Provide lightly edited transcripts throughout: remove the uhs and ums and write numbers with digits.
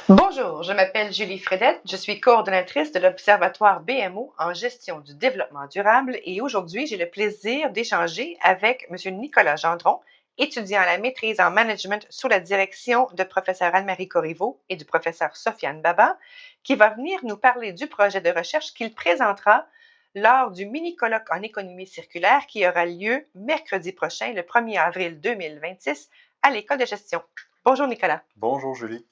Bonjour, je m'appelle Julie Fredette, je suis coordonnatrice de l'Observatoire BMO en gestion du développement durable et aujourd'hui, j'ai le plaisir d'échanger avec M. Nicolas Gendron, étudiant à la maîtrise en management sous la direction de professeur Anne-Marie Corriveau et du professeur Sofiane Baba, qui va venir nous parler du projet de recherche qu'il présentera lors du mini-colloque en économie circulaire qui aura lieu mercredi prochain, le 1er avril 2026, à l'École de gestion. Bonjour Nicolas. Bonjour Julie.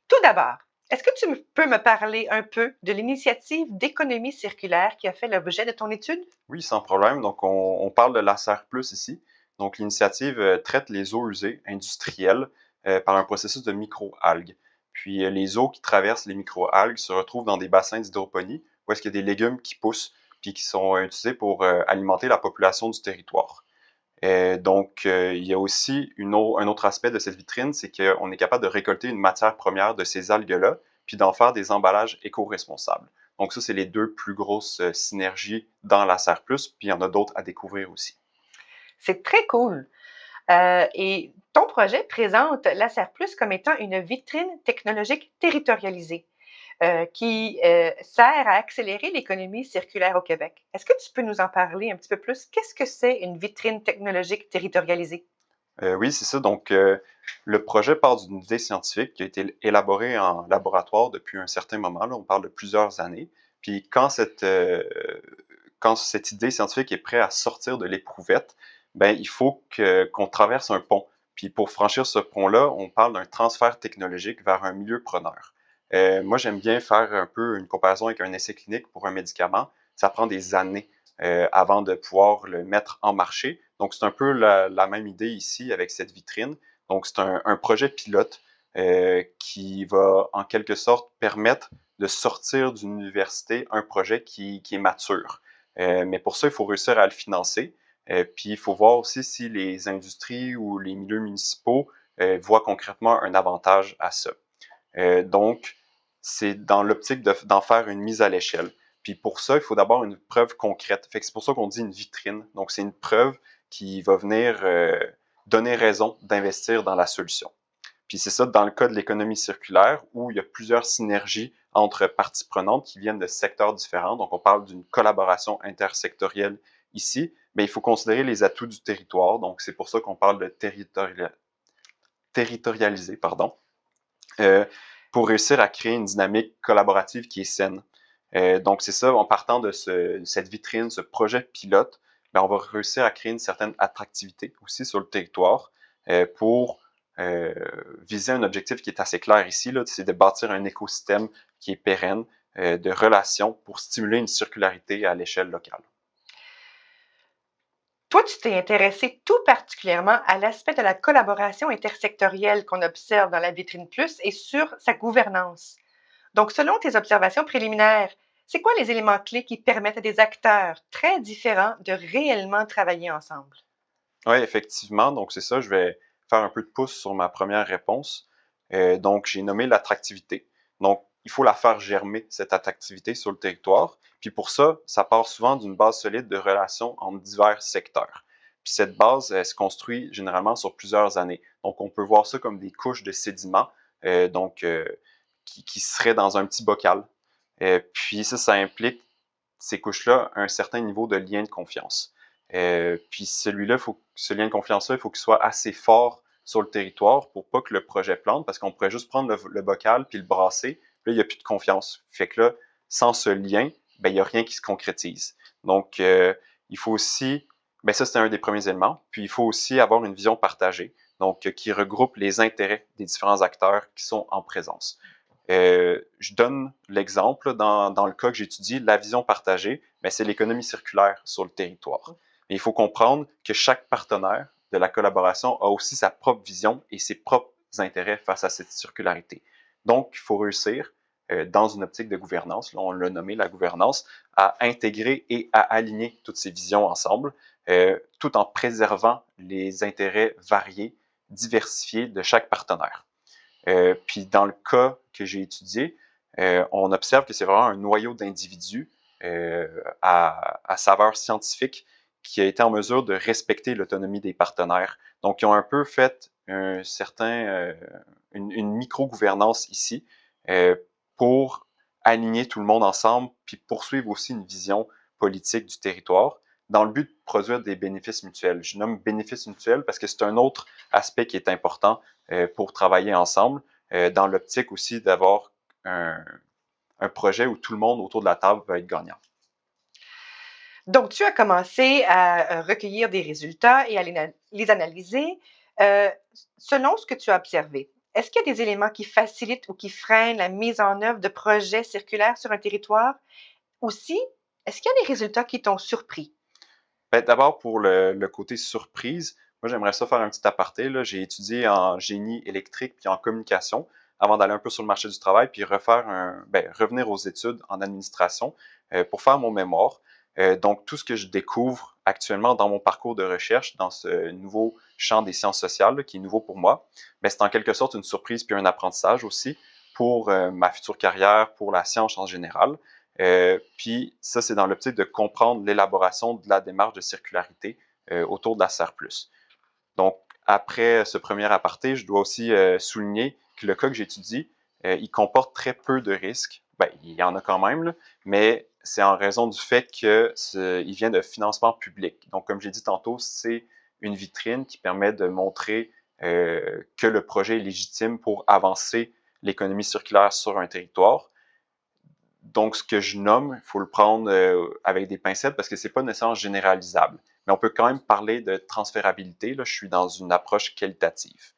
Tout d'abord, est-ce que tu peux me parler un peu de l'initiative d'économie circulaire qui a fait l'objet de ton étude? Oui, sans problème. Donc, on parle de l'ACER Plus ici. Donc, l'initiative traite les eaux usées industrielles par un processus de micro-algues. Puis, les eaux qui traversent les micro-algues se retrouvent dans des bassins d'hydroponie où est-ce qu'il y a des légumes qui poussent puis qui sont utilisés pour alimenter la population du territoire. Il y a aussi un autre aspect de cette vitrine, c'est qu'on est capable de récolter une matière première de ces algues-là, puis d'en faire des emballages éco-responsables. Donc ça, c'est les deux plus grosses synergies dans la Serre Plus, puis il y en a d'autres à découvrir aussi. C'est très cool. Et ton projet présente la Plus comme étant une vitrine technologique territorialisée qui sert à accélérer l'économie circulaire au Québec. Est-ce que tu peux nous en parler un petit peu plus? Qu'est-ce que c'est une vitrine technologique territorialisée? Oui, c'est ça. Donc, le projet part d'une idée scientifique qui a été élaborée en laboratoire depuis un certain moment. Là, on parle de plusieurs années. Puis quand cette idée scientifique est prête à sortir de l'éprouvette, ben il faut qu'on traverse un pont. Puis pour franchir ce pont-là, on parle d'un transfert technologique vers un milieu preneur. Moi, j'aime bien faire un peu une comparaison avec un essai clinique pour un médicament. Ça prend des années avant de pouvoir le mettre en marché. Donc, c'est un peu la même idée ici avec cette vitrine. Donc, c'est un projet pilote qui va en quelque sorte permettre de sortir d'une université un projet qui est mature. Mais pour ça, il faut réussir à le financer. Puis, il faut voir aussi si les industries ou les milieux municipaux voient concrètement un avantage à ça. Donc, c'est dans l'optique d'en faire une mise à l'échelle. Puis pour ça, il faut d'abord une preuve concrète. Fait que c'est pour ça qu'on dit une vitrine. Donc, c'est une preuve qui va venir donner raison d'investir dans la solution. Puis c'est ça dans le cas de l'économie circulaire où il y a plusieurs synergies entre parties prenantes qui viennent de secteurs différents. Donc, on parle d'une collaboration intersectorielle ici, mais il faut considérer les atouts du territoire. Donc, c'est pour ça qu'on parle de territorialiser, pardon, pour réussir à créer une dynamique collaborative qui est saine. Donc, c'est ça, en partant de cette vitrine, ce projet pilote, ben, on va réussir à créer une certaine attractivité aussi sur le territoire pour viser un objectif qui est assez clair ici, là, c'est de bâtir un écosystème qui est pérenne de relations pour stimuler une circularité à l'échelle locale. Toi, tu t'es intéressé tout particulièrement à l'aspect de la collaboration intersectorielle qu'on observe dans la vitrine plus et sur sa gouvernance. Donc, selon tes observations préliminaires, c'est quoi les éléments clés qui permettent à des acteurs très différents de réellement travailler ensemble? Oui, effectivement. Donc, c'est ça. Je vais faire un peu de pouce sur ma première réponse. Donc, j'ai nommé l'attractivité. Donc, il faut la faire germer, cette attractivité sur le territoire. Puis pour ça, ça part souvent d'une base solide de relations entre divers secteurs. Puis cette base, elle se construit généralement sur plusieurs années. Donc, on peut voir ça comme des couches de sédiments, qui seraient dans un petit bocal. Puis ça implique, ces couches-là, un certain niveau de lien de confiance. Puis ce lien de confiance-là, il faut qu'il soit assez fort sur le territoire pour pas que le projet plante, parce qu'on pourrait juste prendre le bocal puis le brasser, puis là, il n'y a plus de confiance. Fait que là, sans ce lien, ben, il n'y a rien qui se concrétise. Donc, il faut aussi, ben ça, c'est un des premiers éléments, puis il faut aussi avoir une vision partagée, donc qui regroupe les intérêts des différents acteurs qui sont en présence. Je donne l'exemple dans le cas que j'étudie, la vision partagée, mais c'est l'économie circulaire sur le territoire. Mais il faut comprendre que chaque partenaire de la collaboration a aussi sa propre vision et ses propres intérêts face à cette circularité. Donc, il faut réussir, dans une optique de gouvernance, là, on l'a nommé la gouvernance, à intégrer et à aligner toutes ces visions ensemble, tout en préservant les intérêts variés, diversifiés de chaque partenaire. Puis dans le cas que j'ai étudié, on observe que c'est vraiment un noyau d'individus à saveur scientifique qui a été en mesure de respecter l'autonomie des partenaires. Donc, ils ont un peu fait une micro-gouvernance ici euh, pour aligner tout le monde ensemble, puis poursuivre aussi une vision politique du territoire dans le but de produire des bénéfices mutuels. Je nomme bénéfices mutuels parce que c'est un autre aspect qui est important pour travailler ensemble, dans l'optique aussi d'avoir un projet où tout le monde autour de la table va être gagnant. Donc, tu as commencé à recueillir des résultats et à les analyser selon ce que tu as observé. Est-ce qu'il y a des éléments qui facilitent ou qui freinent la mise en œuvre de projets circulaires sur un territoire? Aussi, est-ce qu'il y a des résultats qui t'ont surpris? Ben, d'abord, pour le côté surprise, moi, j'aimerais ça faire un petit aparté. Là. J'ai étudié en génie électrique puis en communication avant d'aller un peu sur le marché du travail puis revenir aux études en administration pour faire mon mémoire. Donc, tout ce que je découvre actuellement dans mon parcours de recherche, dans ce nouveau champ des sciences sociales, là, qui est nouveau pour moi, ben, c'est en quelque sorte une surprise puis un apprentissage aussi pour ma future carrière, pour la science en général. Puis ça, c'est dans l'optique de comprendre l'élaboration de la démarche de circularité autour de la SER+. Donc, après ce premier aparté, je dois aussi souligner que le cas que j'étudie, il comporte très peu de risques. Ben, il y en a quand même, là, mais c'est en raison du fait qu'il vient de financement public. Donc, comme j'ai dit tantôt, c'est une vitrine qui permet de montrer que le projet est légitime pour avancer l'économie circulaire sur un territoire. Donc, ce que je nomme, il faut le prendre avec des pincettes parce que c'est pas nécessairement généralisable. Mais on peut quand même parler de transférabilité. Là, je suis dans une approche qualitative.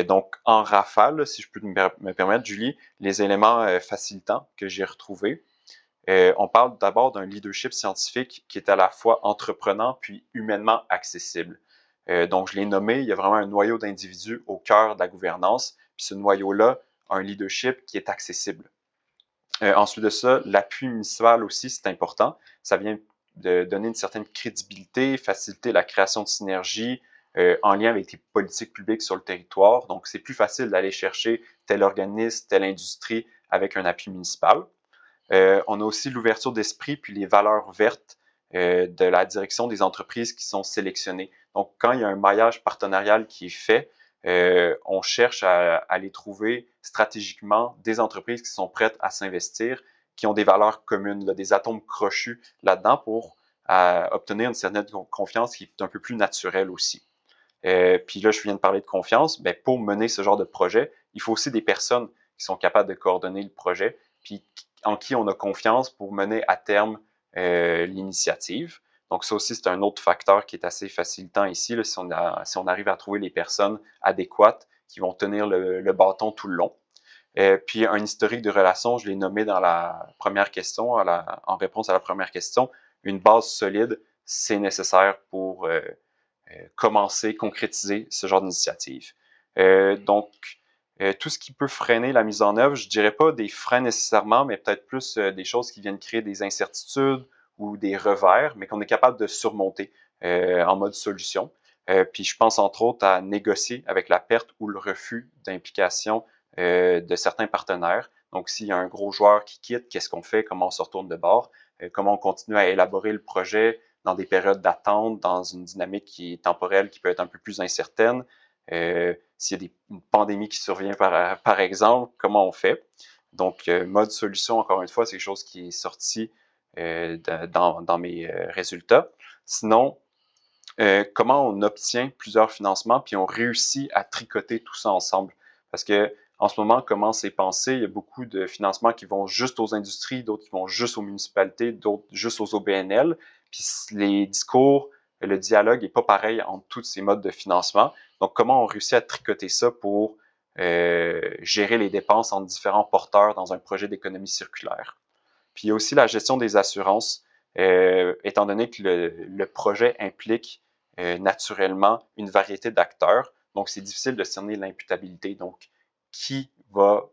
Donc, en rafale, si je peux me permettre, Julie, les éléments facilitants que j'ai retrouvés. On parle d'abord d'un leadership scientifique qui est à la fois entreprenant puis humainement accessible. Donc, je l'ai nommé, il y a vraiment un noyau d'individus au cœur de la gouvernance, puis ce noyau-là a un leadership qui est accessible. Ensuite de ça, l'appui municipal aussi, c'est important. Ça vient de donner une certaine crédibilité, faciliter la création de synergies en lien avec les politiques publiques sur le territoire. Donc, c'est plus facile d'aller chercher tel organisme, telle industrie avec un appui municipal. On a aussi l'ouverture d'esprit puis les valeurs vertes de la direction des entreprises qui sont sélectionnées. Donc, quand il y a un maillage partenarial qui est fait, on cherche à aller trouver stratégiquement des entreprises qui sont prêtes à s'investir, qui ont des valeurs communes, là, des atomes crochus là-dedans pour obtenir une certaine confiance qui est un peu plus naturelle aussi. Puis là, je viens de parler de confiance. Ben, pour mener ce genre de projet, il faut aussi des personnes qui sont capables de coordonner le projet, puis en qui on a confiance pour mener à terme l'initiative. Donc ça aussi, c'est un autre facteur qui est assez facilitant ici, là, si on arrive à trouver les personnes adéquates qui vont tenir le bâton tout le long. Puis un historique de relations, je l'ai nommé dans la première question, en réponse à la première question, une base solide, c'est nécessaire pour commencer, concrétiser ce genre d'initiative. Donc, tout ce qui peut freiner la mise en œuvre, je dirais pas des freins nécessairement, mais peut-être plus des choses qui viennent créer des incertitudes ou des revers, mais qu'on est capable de surmonter en mode solution. Puis je pense entre autres à négocier avec la perte ou le refus d'implication de certains partenaires. Donc, s'il y a un gros joueur qui quitte, qu'est-ce qu'on fait? Comment on se retourne de bord? Comment on continue à élaborer le projet dans des périodes d'attente, dans une dynamique qui est temporelle, qui peut être un peu plus incertaine? S'il y a une pandémie qui survient par exemple, comment on fait? Donc, mode solution, encore une fois, c'est quelque chose qui est sorti dans mes résultats. Sinon, comment on obtient plusieurs financements puis on réussit à tricoter tout ça ensemble? Parce que en ce moment, comment c'est pensé, il y a beaucoup de financements qui vont juste aux industries, d'autres qui vont juste aux municipalités, d'autres juste aux OBNL. Puis les discours, le dialogue n'est pas pareil entre tous ces modes de financement. Donc, comment on réussit à tricoter ça pour gérer les dépenses entre différents porteurs dans un projet d'économie circulaire? Puis il y a aussi la gestion des assurances, étant donné que le projet implique naturellement une variété d'acteurs. Donc, c'est difficile de cerner l'imputabilité. Donc, qui va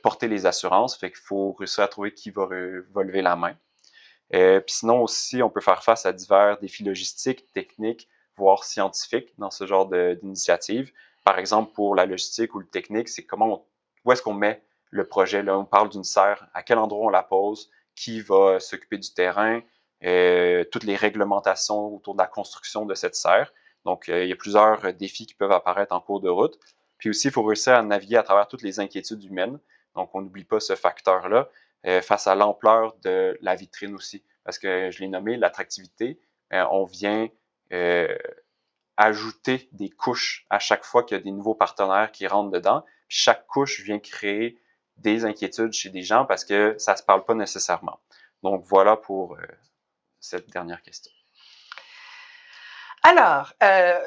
porter les assurances? Fait qu'il faut réussir à trouver qui va lever la main. Puis sinon aussi, on peut faire face à divers défis logistiques, techniques, voire scientifiques dans ce genre d'initiative. Par exemple, pour la logistique ou le technique, c'est où est-ce qu'on met le projet? Là, on parle d'une serre, à quel endroit on la pose, qui va s'occuper du terrain, toutes les réglementations autour de la construction de cette serre. Donc, il y a plusieurs défis qui peuvent apparaître en cours de route. Puis aussi, il faut réussir à naviguer à travers toutes les inquiétudes humaines. Donc, on n'oublie pas ce facteur-là face à l'ampleur de la vitrine aussi. Parce que je l'ai nommé, l'attractivité, on vient ajouter des couches à chaque fois qu'il y a des nouveaux partenaires qui rentrent dedans. Puis chaque couche vient créer des inquiétudes chez des gens parce que ça ne se parle pas nécessairement. Donc, voilà pour cette dernière question. Alors,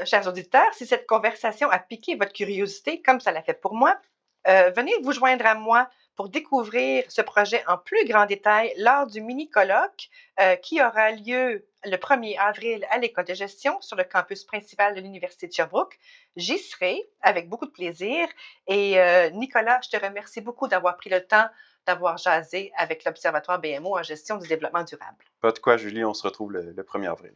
chers auditeurs, si cette conversation a piqué votre curiosité, comme ça l'a fait pour moi, venez vous joindre à moi pour découvrir ce projet en plus grand détail lors du mini-colloque qui aura lieu le 1er avril à l'École de gestion sur le campus principal de l'Université de Sherbrooke. J'y serai avec beaucoup de plaisir. Et Nicolas, je te remercie beaucoup d'avoir pris le temps d'avoir jasé avec l'Observatoire BMO en gestion du développement durable. Pas de quoi, Julie, on se retrouve le 1er avril.